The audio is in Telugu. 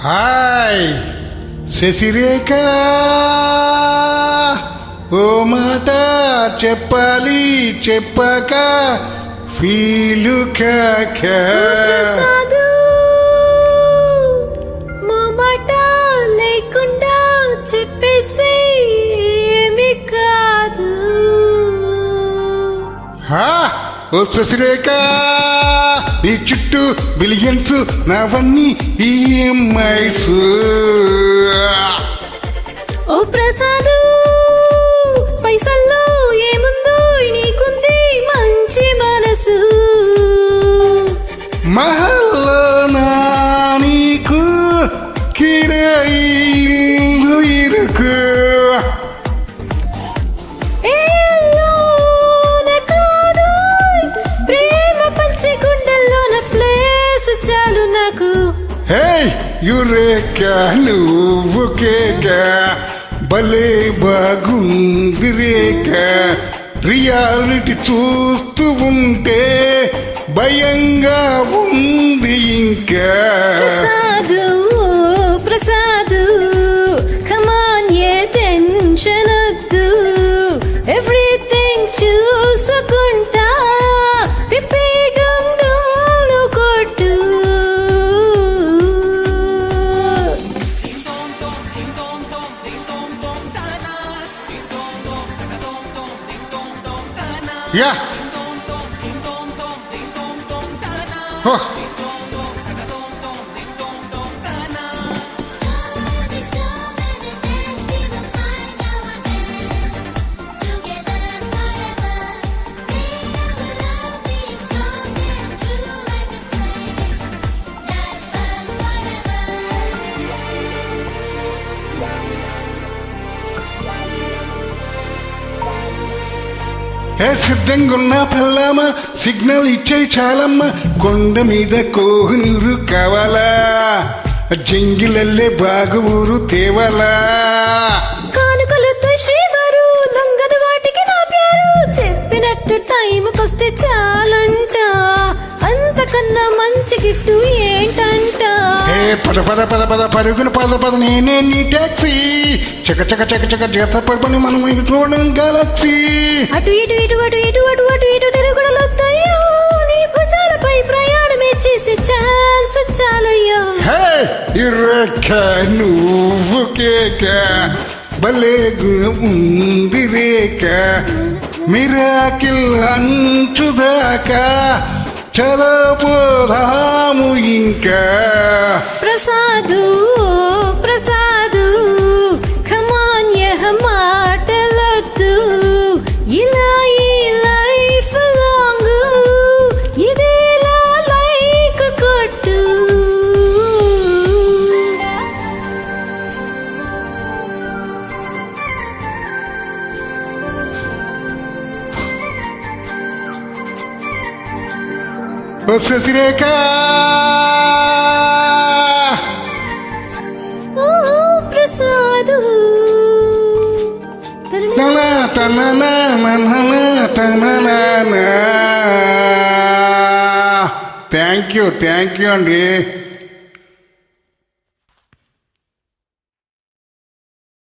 హాయ్ శశిరేఖ, ఓ మాట చెప్పాలి చెప్పక ఫీలు కాక. ప్రసాదు, మా మాట లేకుండా చెప్పేసి ఏమి కాదు. ఓ శశిరేఖ, నీ చుట్టూ బిలియన్స్, నావన్నీ ఈఎంఐస్. ఓ ప్రసాదు, పైసల్లో ఏముందో నీకుంది మంచి మనసు. మహల్లోనా నీకు కిరాయిల్లు ఇరుకు. ఏల్లోనే కాదు, ప్రేమ పంచి గుండెల్లోన ప్లేస్ చాలు నాకు. హే యురేక, నువ్వు కేక, భలే బాగుంది రేక. రియాలిటీ చూస్తూ ఉంటే భయంగా ఉంది ఇంకా. ప్రసాదు, ప్రసాదు, కమాన్, ఏ టెన్షన్ వద్దు. ఎవ్రీథింగ్ చూసుకుంటా, పిప్పి డుమ్ డుమ్ నువ్వు కొట్టు. యా ఓ ఏ సిద్ధంగున్న పల్లమ్మ, సిగ్నల్ ఇచ్చే చాలమ్మ. కొండ మీద కోహినూరు కావాలా, జంగిలల్లే బాగు ఊరు తేవాలా. కానుకలతో శ్రీవారు లొంగదు వాటికి నా పేరు. చెప్పినట్టు టైంకొస్తే చాలంట, అంతకన్నా మంచి గిఫ్ట్ ఏంటంట. ఏ పద పద పద పద పరుగున పద పద, నేనే నీ టాక్సీ. చక చక చక చక జత పడుకొని మనం ఇది చూడడం గెలక్సీ. అటు ఇటు ఇటు అటు ఇటు అటు అటు ఇటు తిరుగుడలొద్దయ్యో, నీ భుజాలపై ప్రయాణమే చేసే ఛాన్స్ చాలయ్యో. హే ఇరేక, నువ్వు కేక, భలేగా ఉంది రేక. మిరాకిల్ అంచుదాకా చలో పోదాము ఇంకా. ప్రసాదు, ప్రసాదు, కమాన్, యహ మాటలొద్దు. ఇలా ఈ లైఫ్ లాంగ్ ఇదేలా లైక్ కొట్టు. ఓ శశిరేఖ, ఓ ప్రసాదు, తన తన థ్యాంక్ యూ అండి.